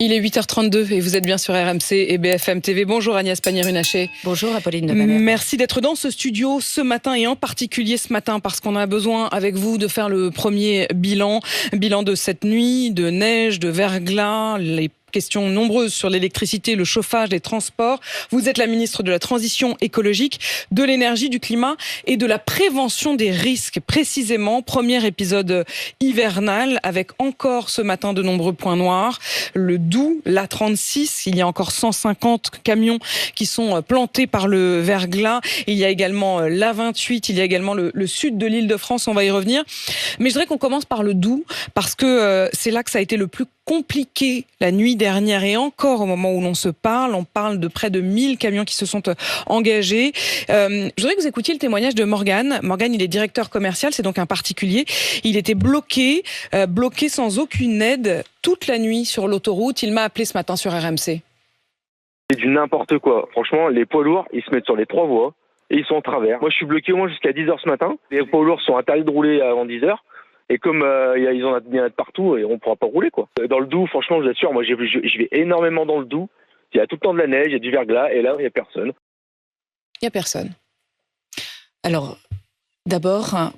Il est 8h32 et vous êtes bien sur RMC et BFM TV. Bonjour Agnès Pannier-Runacher. Bonjour Apolline de Malherbe. Merci d'être dans ce studio ce matin et en particulier ce matin parce qu'on a besoin avec vous de faire le premier bilan de cette nuit, de neige, de verglas, les questions nombreuses sur l'électricité, le chauffage, les transports. Vous êtes la ministre de la Transition écologique, de l'énergie, du climat et de la prévention des risques. Précisément, premier épisode hivernal avec encore ce matin de nombreux points noirs. Le Doubs, l'A36, il y a encore 150 camions qui sont plantés par le verglas. Il y a également l'A28, il y a également le sud de l'Île-de-France, on va y revenir. Mais je voudrais qu'on commence par le Doubs parce que c'est là que ça a été le plus compliqué la nuit dernière et encore au moment où l'on se parle. On parle de près de 1000 camions qui se sont engagés. Je voudrais que vous écoutiez le témoignage de Morgane. Morgane, il est directeur commercial, c'est donc un particulier. Il était bloqué sans aucune aide toute la nuit sur l'autoroute. Il m'a appelé ce matin sur RMC. C'est du n'importe quoi. Franchement, les poids lourds, ils se mettent sur les 3 voies et ils sont en travers. Moi, je suis bloqué au moins jusqu'à 10h ce matin. Les poids lourds sont interdits de rouler avant 10h. Et comme ils en ont bien partout, et on ne pourra pas rouler, quoi. Dans le Doubs, franchement, je vous assure, moi, je vais énormément dans le Doubs. Il y a tout le temps de la neige, il y a du verglas, et là, il n'y a personne. Il n'y a personne. Alors, d'abord,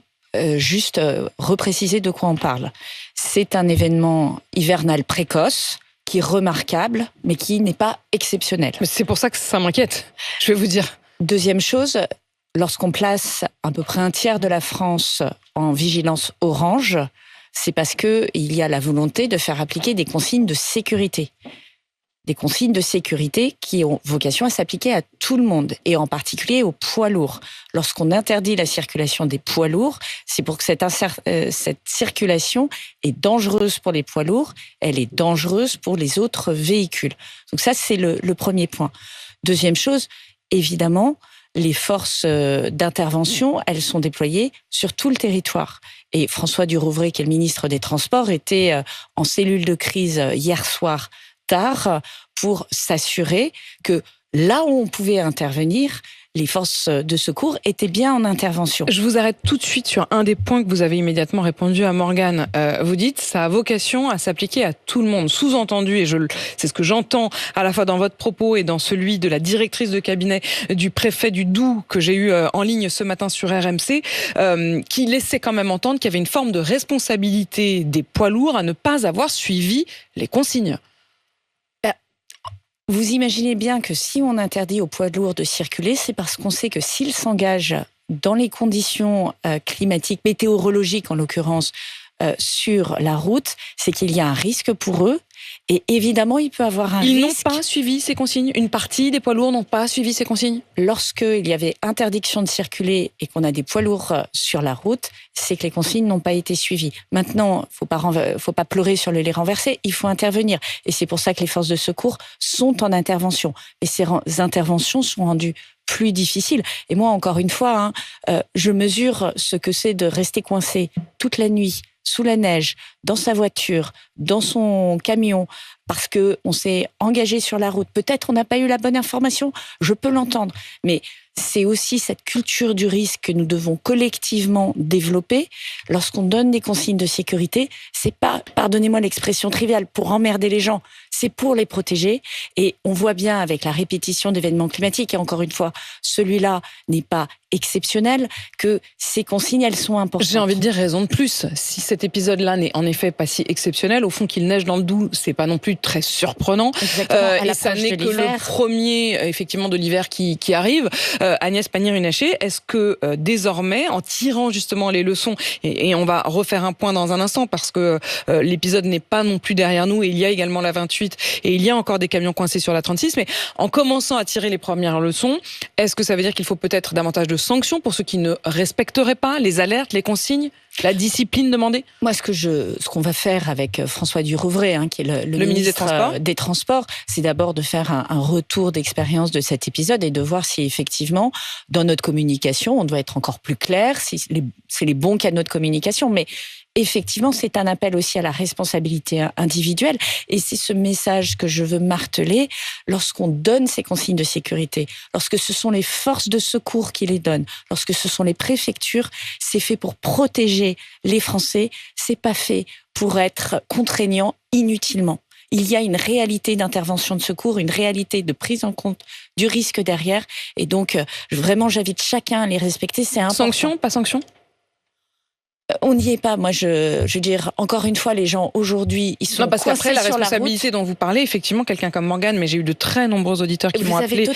juste repréciser de quoi on parle. C'est un événement hivernal précoce qui est remarquable, mais qui n'est pas exceptionnel. Mais c'est pour ça que ça m'inquiète, je vais vous dire. Deuxième chose, lorsqu'on place à peu près un tiers de la France en vigilance orange, c'est parce qu'il y a la volonté de faire appliquer des consignes de sécurité. Des consignes de sécurité qui ont vocation à s'appliquer à tout le monde, et en particulier aux poids lourds. Lorsqu'on interdit la circulation des poids lourds, c'est pour que cette circulation est dangereuse pour les poids lourds, elle est dangereuse pour les autres véhicules. Donc ça, c'est le premier point. Deuxième chose, évidemment, les forces d'intervention, elles sont déployées sur tout le territoire. Et François Durouvray, qui est le ministre des Transports, était en cellule de crise hier soir tard pour s'assurer que là où on pouvait intervenir, les forces de secours étaient bien en intervention. Je vous arrête tout de suite sur un des points que vous avez immédiatement répondu à Morgane. Vous dites ça a vocation à s'appliquer à tout le monde. Sous-entendu, et c'est ce que j'entends à la fois dans votre propos et dans celui de la directrice de cabinet du préfet du Doubs que j'ai eu en ligne ce matin sur RMC, qui laissait quand même entendre qu'il y avait une forme de responsabilité des poids lourds à ne pas avoir suivi les consignes. Vous imaginez bien que si on interdit aux poids lourds de circuler, c'est parce qu'on sait que s'ils s'engagent dans les conditions climatiques, météorologiques en l'occurrence, sur la route, c'est qu'il y a un risque pour eux. Et évidemment, il peut avoir un risque. Ils n'ont pas suivi ces consignes. Une partie des poids lourds n'ont pas suivi ces consignes. Lorsqu'il y avait interdiction de circuler et qu'on a des poids lourds sur la route, c'est que les consignes n'ont pas été suivies. Maintenant, faut pas pleurer sur le lait renversé, il faut intervenir. Et c'est pour ça que les forces de secours sont en intervention. Et ces interventions sont rendues plus difficiles. Et moi, encore une fois, je mesure ce que c'est de rester coincé toute la nuit, sous la neige, dans sa voiture, dans son camion, parce que on s'est engagé sur la route. Peut-être on n'a pas eu la bonne information, je peux l'entendre, mais c'est aussi cette culture du risque que nous devons collectivement développer. Lorsqu'on donne des consignes de sécurité, c'est pas, pardonnez-moi l'expression triviale, pour emmerder les gens, c'est pour les protéger. Et on voit bien avec la répétition d'événements climatiques, et encore une fois, celui-là n'est pas exceptionnel, que ces consignes, elles sont importantes. J'ai envie de dire raison de plus. Si cet épisode-là n'est en effet pas si exceptionnel, au fond qu'il neige dans le Doubs, c'est pas non plus très surprenant. Et ça n'est que le premier, effectivement, de l'hiver qui arrive. Agnès Pannier-Runacher, est-ce que désormais, en tirant justement les leçons, et on va refaire un point dans un instant parce que l'épisode n'est pas non plus derrière nous, et il y a également la 28 et il y a encore des camions coincés sur la 36, mais en commençant à tirer les premières leçons, est-ce que ça veut dire qu'il faut peut-être davantage de sanctions pour ceux qui ne respecteraient pas les alertes, les consignes, la discipline demandée? Moi, ce qu'on va faire avec François Durouvray, qui est le ministre des Transports, c'est d'abord de faire un retour d'expérience de cet épisode et de voir si effectivement, dans notre communication, on doit être encore plus clair, si c'est les bons canaux de communication, mais effectivement, c'est un appel aussi à la responsabilité individuelle. Et c'est ce message que je veux marteler lorsqu'on donne ces consignes de sécurité, lorsque ce sont les forces de secours qui les donnent, lorsque ce sont les préfectures, c'est fait pour protéger les Français, c'est pas fait pour être contraignant inutilement. il y a une réalité d'intervention de secours, une réalité de prise en compte du risque derrière. Et donc, vraiment, j'invite chacun à les respecter. C'est important. Sanction, pas sanction ? On n'y est pas. Moi, je veux dire, encore une fois, les gens aujourd'hui, ils sont parce qu'après, la sur responsabilité dont vous parlez, effectivement, quelqu'un comme Morgane, mais j'ai eu de très nombreux auditeurs qui m'ont appelé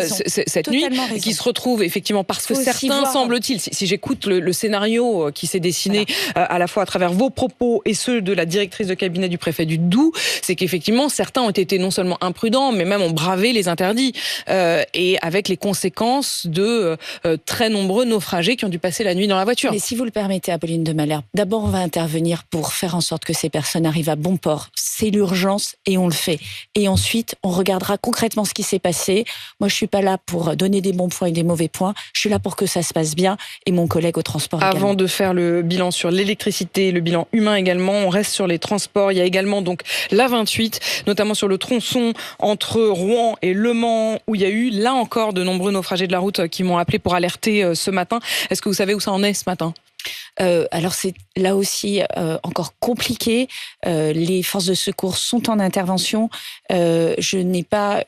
cette nuit, qui se retrouvent effectivement parce que certains, semble-t-il, si j'écoute le scénario qui s'est dessiné à la fois à travers vos propos et ceux de la directrice de cabinet du préfet du Doubs, c'est qu'effectivement, certains ont été non seulement imprudents, mais même ont bravé les interdits, et avec les conséquences de très nombreux naufragés qui ont dû passer la nuit dans la voiture. Mais si vous le permettez, Apolline de Malherbe, d'abord on va intervenir pour faire en sorte que ces personnes arrivent à bon port. C'est l'urgence et on le fait. Et ensuite, on regardera concrètement ce qui s'est passé. Moi, je suis pas là pour donner des bons points et des mauvais points. Je suis là pour que ça se passe bien et mon collègue au transport également. Avant de faire le bilan sur l'électricité, le bilan humain également, on reste sur les transports. Il y a également donc la 28, notamment sur le tronçon entre Rouen et Le Mans, où il y a eu là encore de nombreux naufragés de la route qui m'ont appelé pour alerter ce matin. Est-ce que vous savez où ça en est ce matin ? Alors c'est là aussi encore compliqué. Les forces de secours sont en intervention. Je n'ai pas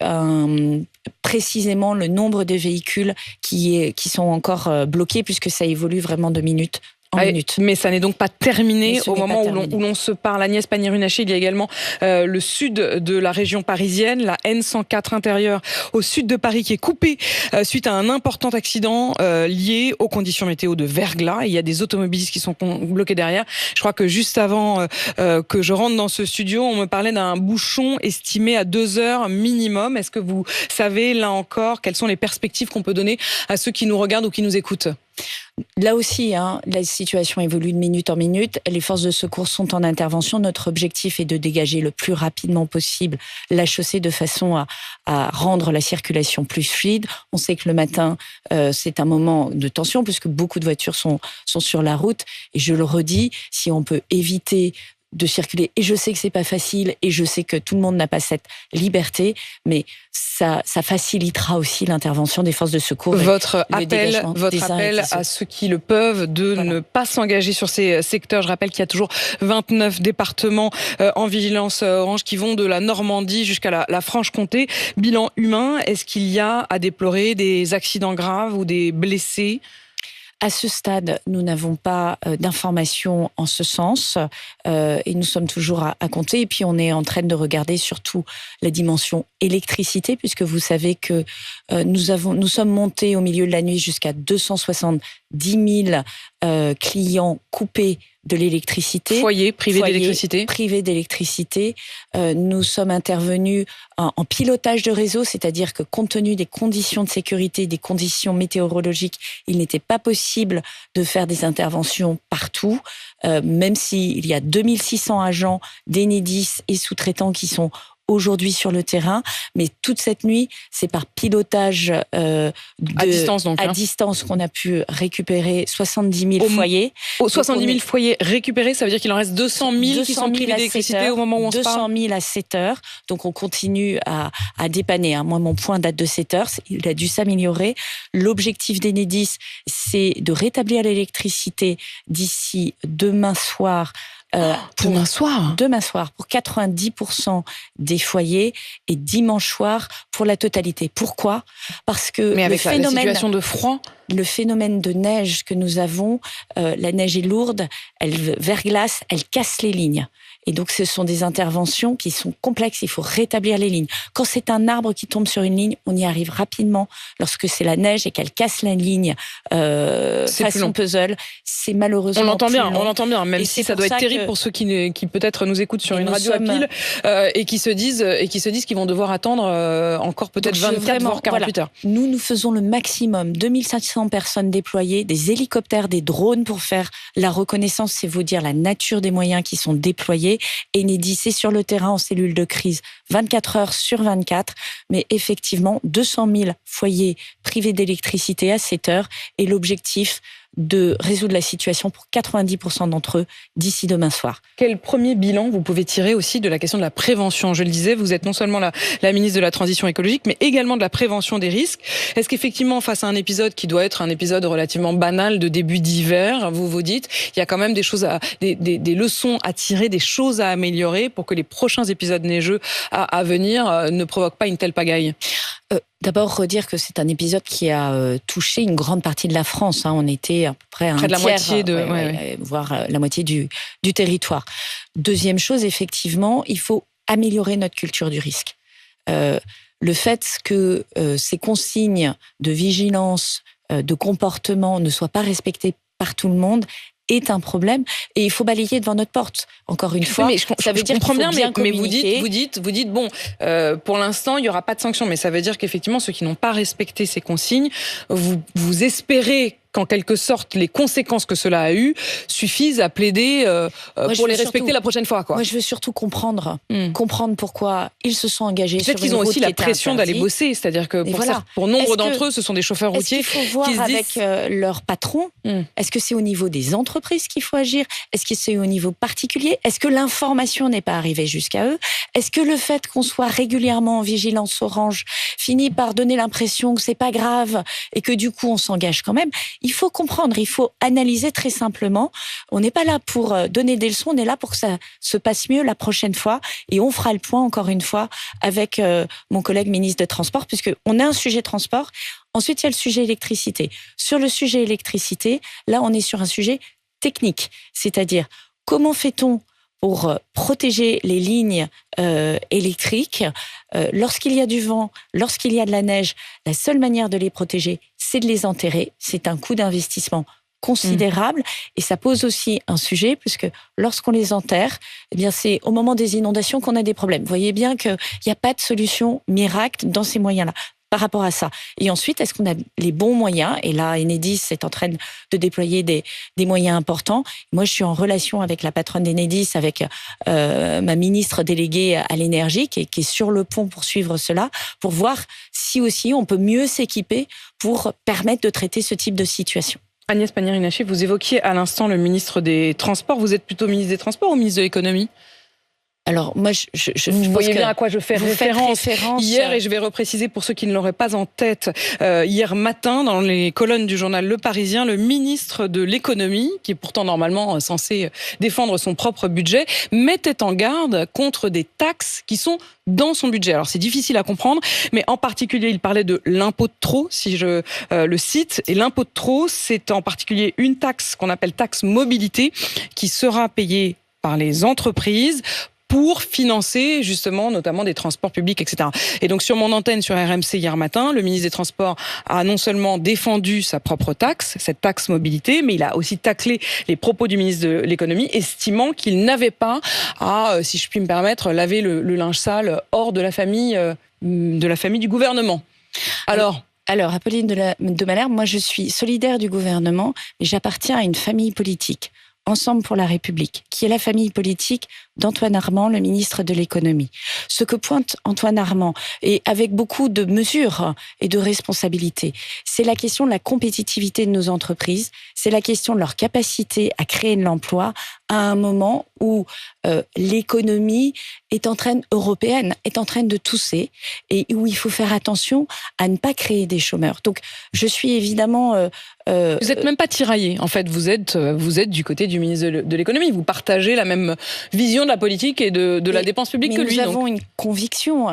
précisément le nombre de véhicules qui sont encore bloqués puisque ça évolue vraiment de minute en minute. Mais ça n'est donc pas terminé au moment où l'on se parle. Agnès Pannier-Runacher, il y a également le sud de la région parisienne, la N104 intérieure au sud de Paris qui est coupée suite à un important accident lié aux conditions météo de verglas. Il y a des automobilistes qui sont bloqués derrière. Je crois que juste avant que je rentre dans ce studio, on me parlait d'un bouchon estimé à 2 heures minimum. Est-ce que vous savez, là encore, quelles sont les perspectives qu'on peut donner à ceux qui nous regardent ou qui nous écoutent ? Là aussi, la situation évolue de minute en minute. Les forces de secours sont en intervention. Notre objectif est de dégager le plus rapidement possible la chaussée de façon à rendre la circulation plus fluide. On sait que le matin, c'est un moment de tension puisque beaucoup de voitures sont sur la route. Et je le redis, si on peut éviter de circuler, et je sais que c'est pas facile, et je sais que tout le monde n'a pas cette liberté, mais ça facilitera aussi l'intervention des forces de secours. Votre appel à ceux qui le peuvent de ne pas s'engager sur ces secteurs. Je rappelle qu'il y a toujours 29 départements en vigilance orange qui vont de la Normandie jusqu'à la Franche-Comté. Bilan humain, est-ce qu'il y a à déplorer des accidents graves ou des blessés ? À ce stade, nous n'avons pas d'informations en ce sens et nous sommes toujours à compter. Et puis, on est en train de regarder surtout la dimension électricité, puisque vous savez que nous sommes montés au milieu de la nuit jusqu'à 270 000 clients coupés de l'électricité. Foyer privé d'électricité. Nous sommes intervenus en pilotage de réseau, c'est-à-dire que compte tenu des conditions de sécurité, des conditions météorologiques, il n'était pas possible de faire des interventions partout, même s'il y a 2600 agents d'Enedis et sous-traitants qui sont aujourd'hui sur le terrain, mais toute cette nuit, c'est par pilotage à distance qu'on a pu récupérer 70 000 foyers. 70 000 foyers récupérés, ça veut dire qu'il en reste 200 000 qui sont privés d'électricité au moment où on se parle. 200 000 à 7 heures, donc on continue à dépanner. Moi, mon point date de 7 heures, il a dû s'améliorer. L'objectif d'Enedis, c'est de rétablir l'électricité d'ici demain soir. Demain soir pour 90% des foyers et dimanche soir pour la totalité. Pourquoi ? Parce que la situation de froid, le phénomène de neige que nous avons, la neige est lourde, elle verglace, elle casse les lignes. Et donc, ce sont des interventions qui sont complexes. Il faut rétablir les lignes. Quand c'est un arbre qui tombe sur une ligne, on y arrive rapidement. Lorsque c'est la neige et qu'elle casse la ligne façon puzzle, c'est malheureusement on l'entend bien, même si ça doit être terrible pour ceux qui peut-être nous écoutent sur une radio à pile et qui se disent qu'ils vont devoir attendre encore peut-être 24 voire 48 heures. Nous faisons le maximum. 2500 personnes déployées, des hélicoptères, des drones pour faire la reconnaissance, c'est vous dire la nature des moyens qui sont déployés. Enedis est sur le terrain en cellule de crise 24 heures sur 24, mais effectivement 200 000 foyers privés d'électricité à 7 heures et l'objectif de résoudre la situation pour 90% d'entre eux d'ici demain soir. Quel premier bilan vous pouvez tirer aussi de la question de la prévention? Je le disais, vous êtes non seulement la ministre de la Transition écologique, mais également de la prévention des risques. Est-ce qu'effectivement, face à un épisode qui doit être un épisode relativement banal de début d'hiver, vous vous dites, il y a quand même des leçons à tirer, des choses à améliorer pour que les prochains épisodes neigeux à venir ne provoquent pas une telle pagaille? D'abord, redire que c'est un épisode qui a touché une grande partie de la France. On était à peu près près de la moitié voire la moitié du territoire. Deuxième chose, effectivement, il faut améliorer notre culture du risque. Le fait que ces consignes de vigilance, de comportement ne soient pas respectées par tout le monde est un problème et il faut balayer devant notre porte. Encore une fois, ça veut dire qu'il faut bien communiquer. Vous dites bon, pour l'instant, il n'y aura pas de sanctions, mais ça veut dire qu'effectivement, ceux qui n'ont pas respecté ces consignes, vous espérez qu'en quelque sorte, les conséquences que cela a eues suffisent à plaider pour les respecter la prochaine fois, quoi. Moi, je veux surtout comprendre pourquoi ils se sont engagés sur une route. Peut-être qu'ils ont aussi la pression d'aller bosser, c'est-à-dire que pour nombre d'entre eux, ce sont des chauffeurs routiers qui se disent... Est-ce qu'il faut voir avec leur patron? Est-ce que c'est au niveau des entreprises qu'il faut agir? Est-ce que c'est au niveau particulier? Est-ce que l'information n'est pas arrivée jusqu'à eux? Est-ce que le fait qu'on soit régulièrement en vigilance orange finit par donner l'impression que c'est pas grave et que du coup on s'engage quand même? Il faut comprendre, il faut analyser très simplement. On n'est pas là pour donner des leçons, on est là pour que ça se passe mieux la prochaine fois. Et on fera le point, encore une fois, avec mon collègue ministre des Transports, puisqu'on a un sujet transport. Ensuite, il y a le sujet électricité. Sur le sujet électricité, là, on est sur un sujet technique. C'est-à-dire, comment fait-on pour protéger les lignes électriques lorsqu'il y a du vent, lorsqu'il y a de la neige? La seule manière de les protéger, c'est de les enterrer. C'est un coût d'investissement considérable et ça pose aussi un sujet puisque lorsqu'on les enterre, eh bien c'est au moment des inondations qu'on a des problèmes. Vous voyez bien qu'il n'y a pas de solution miracle dans ces moyens-là. Par rapport à ça. Et ensuite, est-ce qu'on a les bons moyens? Et là, Enedis est en train de déployer des moyens importants. Moi, je suis en relation avec la patronne d'Enedis, avec ma ministre déléguée à l'énergie, qui est sur le pont pour suivre cela, pour voir si aussi on peut mieux s'équiper pour permettre de traiter ce type de situation. Agnès Pannier-Runacher, vous évoquiez à l'instant le ministre des Transports. Vous êtes plutôt ministre des Transports ou ministre de l'Économie? Alors, moi, vous voyez bien à quoi je fais référence hier, et je vais repréciser pour ceux qui ne l'auraient pas en tête. Hier matin, dans les colonnes du journal Le Parisien, le ministre de l'Économie, qui est pourtant normalement censé défendre son propre budget, mettait en garde contre des taxes qui sont dans son budget. Alors, c'est difficile à comprendre, mais en particulier, il parlait de l'impôt de trop, si je le cite. Et l'impôt de trop, c'est en particulier une taxe qu'on appelle taxe mobilité, qui sera payée par les entreprises pour financer justement notamment des transports publics, etc. Et donc sur mon antenne sur RMC hier matin, le ministre des Transports a non seulement défendu sa propre taxe, cette taxe mobilité, mais il a aussi taclé les propos du ministre de l'Économie, estimant qu'il n'avait pas à, si je puis me permettre, laver le linge sale hors de la famille du gouvernement. Alors, Apolline de Malherbe, moi je suis solidaire du gouvernement, mais j'appartiens à une famille politique. Ensemble pour la République, qui est la famille politique d'Antoine Armand, le ministre de l'Économie. Ce que pointe Antoine Armand, et avec beaucoup de mesures et de responsabilités, c'est la question de la compétitivité de nos entreprises, c'est la question de leur capacité à créer de l'emploi à un moment où l'économie européenne est en train de tousser et où il faut faire attention à ne pas créer des chômeurs. Donc, je suis évidemment... vous n'êtes même pas tiraillé, en fait. Vous êtes du côté du ministre de l'Économie. Vous partagez la même vision de la politique et de la dépense publique que lui. Nous avons une conviction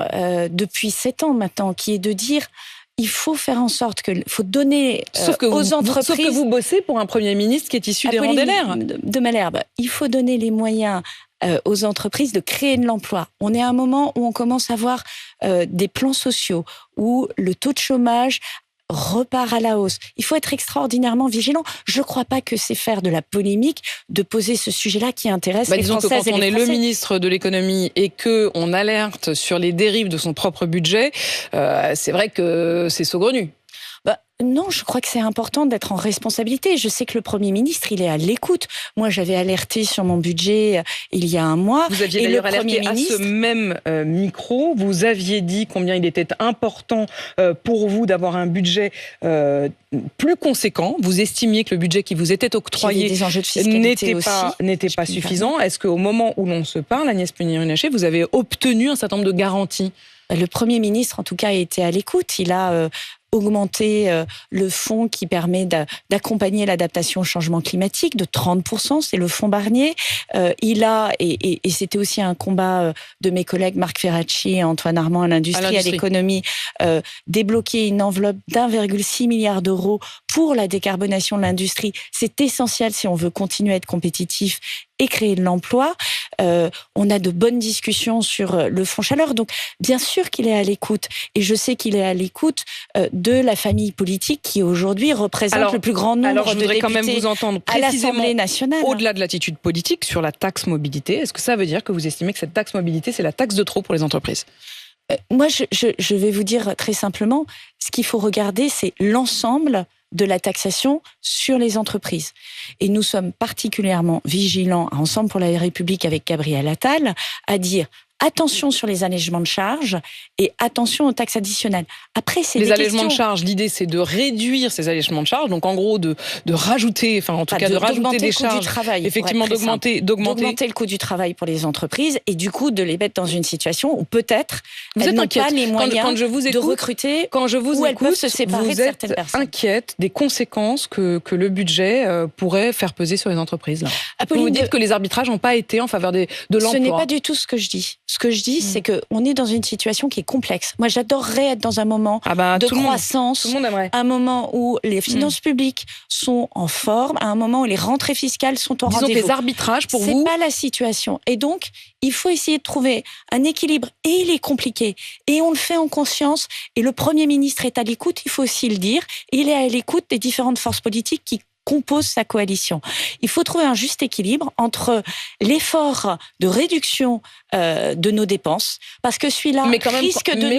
depuis 7 ans maintenant qui est de dire... Il faut faire en sorte faut donner aux entreprises... Sauf que vous bossez pour un Premier ministre qui est issu des rangs des LR. De Malherbe, il faut donner les moyens aux entreprises de créer de l'emploi. On est à un moment où on commence à voir des plans sociaux, où le taux de chômage repart à la hausse. Il faut être extraordinairement vigilant. Je ne crois pas que c'est faire de la polémique de poser ce sujet-là qui intéresse les Françaises et les Français. Quand on est le ministre de l'Économie et qu'on alerte sur les dérives de son propre budget, c'est vrai que c'est saugrenu. Non, je crois que c'est important d'être en responsabilité. Je sais que le Premier ministre, il est à l'écoute. Moi, j'avais alerté sur mon budget il y a un mois. Vous aviez d'ailleurs alerté à ce même micro. Vous aviez dit combien il était important pour vous d'avoir un budget plus conséquent. Vous estimiez que le budget qui vous était octroyé n'était pas suffisant. Est-ce qu'au moment où l'on se parle, Agnès Pannier-Runacher, vous avez obtenu un certain nombre de garanties ? Le Premier ministre, en tout cas, a été à l'écoute. Il a augmenter le fonds qui permet d'accompagner l'adaptation au changement climatique de 30%, c'est le fonds Barnier. Il a, et c'était aussi un combat de mes collègues Marc Ferracci et Antoine Armand à l'industrie, à l'économie, débloquer une enveloppe d'1,6 milliard d'euros pour la décarbonation de l'industrie. C'est essentiel si on veut continuer à être compétitif et créer de l'emploi. On a de bonnes discussions sur le fonds chaleur. Donc, bien sûr qu'il est à l'écoute. Et je sais qu'il est à l'écoute de la famille politique qui, aujourd'hui, représente le plus grand nombre de députés quand même vous entendre à l'Assemblée nationale. Au-delà de l'attitude politique, sur la taxe mobilité, est-ce que ça veut dire que vous estimez que cette taxe mobilité, c'est la taxe de trop pour les entreprises ? Moi, je vais vous dire très simplement, ce qu'il faut regarder, c'est l'ensemble de la taxation sur les entreprises. Et nous sommes particulièrement vigilants, Ensemble pour la République avec Gabriel Attal, à dire attention sur les allègements de charges et attention aux taxes additionnelles. Après, c'est les allègements de charges, l'idée c'est de réduire ces allègements de charges, donc en gros de rajouter, enfin en tout cas de rajouter des charges, effectivement d'augmenter le coût du travail pour les entreprises et du coup de les mettre dans une situation où peut-être vous elles n'ont pas les moyens de recruter, quand je vous ou elles écoute, peuvent se séparer de certaines personnes. Vous êtes inquiète des conséquences que le budget pourrait faire peser sur les entreprises. Là. Vous dites que les arbitrages n'ont pas été en faveur de l'emploi. Ce n'est pas du tout ce que je dis. Ce que je dis, c'est qu'on est dans une situation qui est complexe. Moi, j'adorerais être dans un moment de croissance, un moment où les finances publiques sont en forme, à un moment où les rentrées fiscales sont en rendez-vous. Disons que les arbitrages, pour vous... C'est pas la situation. Et donc, il faut essayer de trouver un équilibre. Et il est compliqué. Et on le fait en conscience. Et le Premier ministre est à l'écoute, il faut aussi le dire. Il est à l'écoute des différentes forces politiques qui compose sa coalition. Il faut trouver un juste équilibre entre l'effort de réduction de nos dépenses, parce que celui-là risque de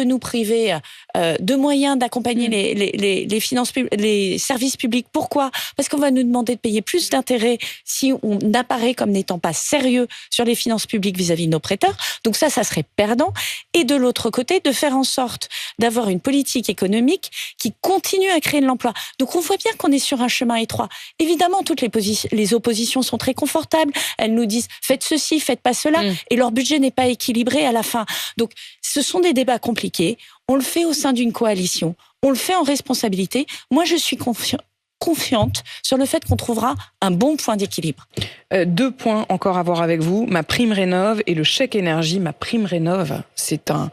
nous priver de moyens d'accompagner les finances les services publics. Pourquoi ? Parce qu'on va nous demander de payer plus d'intérêts si on apparaît comme n'étant pas sérieux sur les finances publiques vis-à-vis de nos prêteurs. Donc ça serait perdant. Et de l'autre côté, de faire en sorte d'avoir une politique économique qui continue à créer de l'emploi. Donc on voit bien qu'on est sur un chemin étroit. Évidemment, toutes les oppositions sont très confortables. Elles nous disent « faites ceci, faites pas cela », et leur budget n'est pas équilibré à la fin. Donc ce sont des débats compliqués. On le fait au sein d'une coalition. On le fait en responsabilité. Moi, je suis confiante sur le fait qu'on trouvera un bon point d'équilibre. 2 points encore à voir avec vous. Ma prime rénov et le chèque énergie. Ma prime rénov, c'est un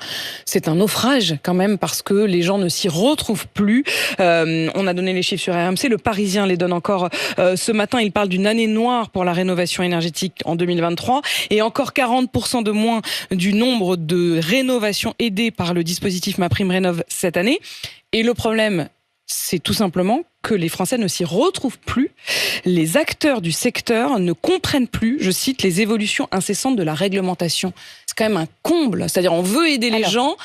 naufrage quand même parce que les gens ne s'y retrouvent plus. On a donné les chiffres sur RMC. Le Parisien les donne encore ce matin. Il parle d'une année noire pour la rénovation énergétique en 2023 et encore 40% de moins du nombre de rénovations aidées par le dispositif Ma prime rénov cette année. Et le problème, c'est tout simplement que les Français ne s'y retrouvent plus. Les acteurs du secteur ne comprennent plus, je cite, les évolutions incessantes de la réglementation. C'est quand même un comble. C'est-à-dire, on veut aider les gens,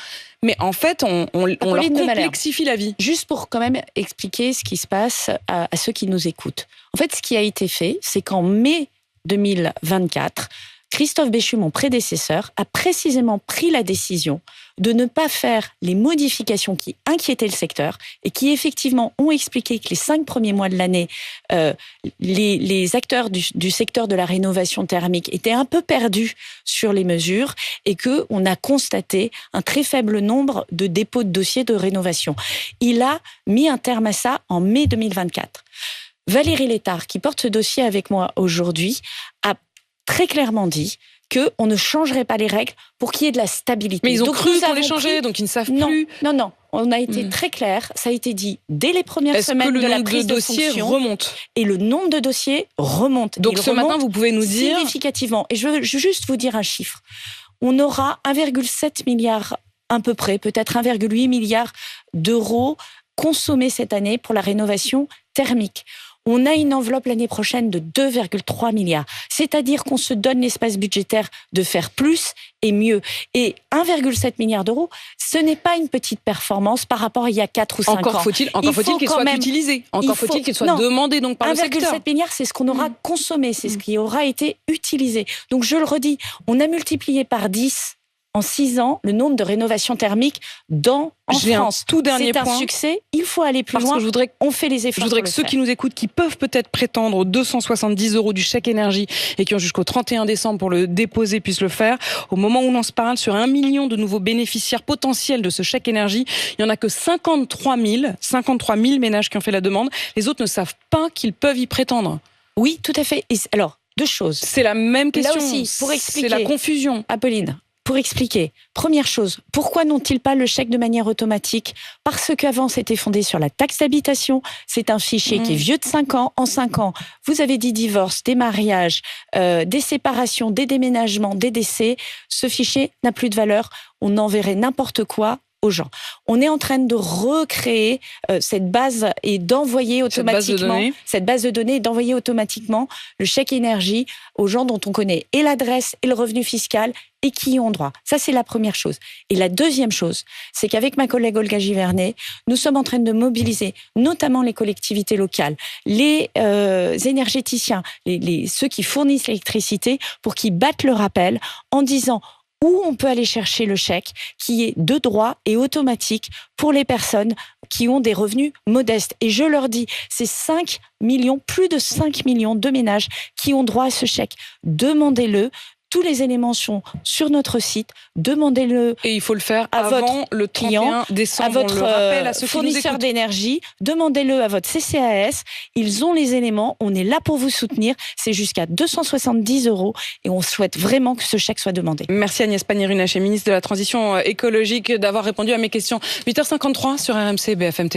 mais en fait, on leur complexifie la vie. Juste pour quand même expliquer ce qui se passe à ceux qui nous écoutent. En fait, ce qui a été fait, c'est qu'en mai 2024, Christophe Béchu, mon prédécesseur, a précisément pris la décision de ne pas faire les modifications qui inquiétaient le secteur et qui effectivement ont expliqué que les 5 premiers mois de l'année, les acteurs du secteur de la rénovation thermique étaient un peu perdus sur les mesures et qu'on a constaté un très faible nombre de dépôts de dossiers de rénovation. Il a mis un terme à ça en mai 2024. Valérie Létard, qui porte ce dossier avec moi aujourd'hui, a très clairement dit qu'on ne changerait pas les règles pour qu'il y ait de la stabilité. Mais ils ont cru qu'on les changeait, donc ils ne savent plus. Non. On a été très clair. Ça a été dit dès les premières semaines de la prise de fonction. Est-ce que le nombre de dossiers remonte ? Et le nombre de dossiers remonte. Donc ce matin, vous pouvez nous dire... Significativement. Et je veux juste vous dire un chiffre. On aura 1,7 milliard à peu près, peut-être 1,8 milliard d'euros consommés cette année pour la rénovation thermique. On a une enveloppe l'année prochaine de 2,3 milliards. C'est-à-dire qu'on se donne l'espace budgétaire de faire plus et mieux. Et 1,7 milliard d'euros, ce n'est pas une petite performance par rapport à il y a 4 ou 5 ans. Encore faut-il qu'il soit utilisé. Encore faut-il qu'il soit demandé donc par le secteur. 1,7 milliard, c'est ce qu'on aura consommé, c'est ce qui aura été utilisé. Donc je le redis, on a multiplié par 10 en 6 ans le nombre de rénovations thermiques en France. Tout dernier c'est point. un succès, il faut aller plus loin, on fait les efforts. Je voudrais que ceux qui nous écoutent, qui peuvent peut-être prétendre aux 270 € du chèque énergie et qui ont jusqu'au 31 décembre pour le déposer, puissent le faire. Au moment où on se parle, sur 1 million de nouveaux bénéficiaires potentiels de ce chèque énergie, il n'y en a que 53 000 ménages qui ont fait la demande. Les autres ne savent pas qu'ils peuvent y prétendre. Oui, tout à fait. Alors, 2 choses. C'est la même question. Là aussi, pour expliquer. C'est la confusion. Apolline, pour expliquer. Première chose, pourquoi n'ont-ils pas le chèque de manière automatique ? Parce qu'avant, c'était fondé sur la taxe d'habitation. C'est un fichier qui est vieux de 5 ans. En 5 ans, vous avez des divorces, des mariages, des séparations, des déménagements, des décès. Ce fichier n'a plus de valeur. On enverrait n'importe quoi aux gens. On est en train de recréer cette base et d'envoyer automatiquement cette base de données et d'envoyer automatiquement le chèque énergie aux gens dont on connaît et l'adresse et le revenu fiscal et qui y ont droit. Ça, c'est la première chose. Et la deuxième chose, c'est qu'avec ma collègue Olga Givernet, nous sommes en train de mobiliser notamment les collectivités locales, les énergéticiens, ceux qui fournissent l'électricité pour qu'ils battent le rappel en disant où on peut aller chercher le chèque qui est de droit et automatique pour les personnes qui ont des revenus modestes. Et je leur dis, c'est 5 millions, plus de 5 millions de ménages qui ont droit à ce chèque. Demandez-le. Tous les éléments sont sur notre site. Demandez-le. Et il faut le faire à avant votre le 31 décembre. à votre fournisseur d'énergie. Demandez-le à votre CCAS. Ils ont les éléments. On est là pour vous soutenir. C'est jusqu'à 270 € et on souhaite vraiment que ce chèque soit demandé. Merci Agnès Pannier-Runacher, ministre de la Transition écologique, d'avoir répondu à mes questions. 8h53 sur RMC BFM TV.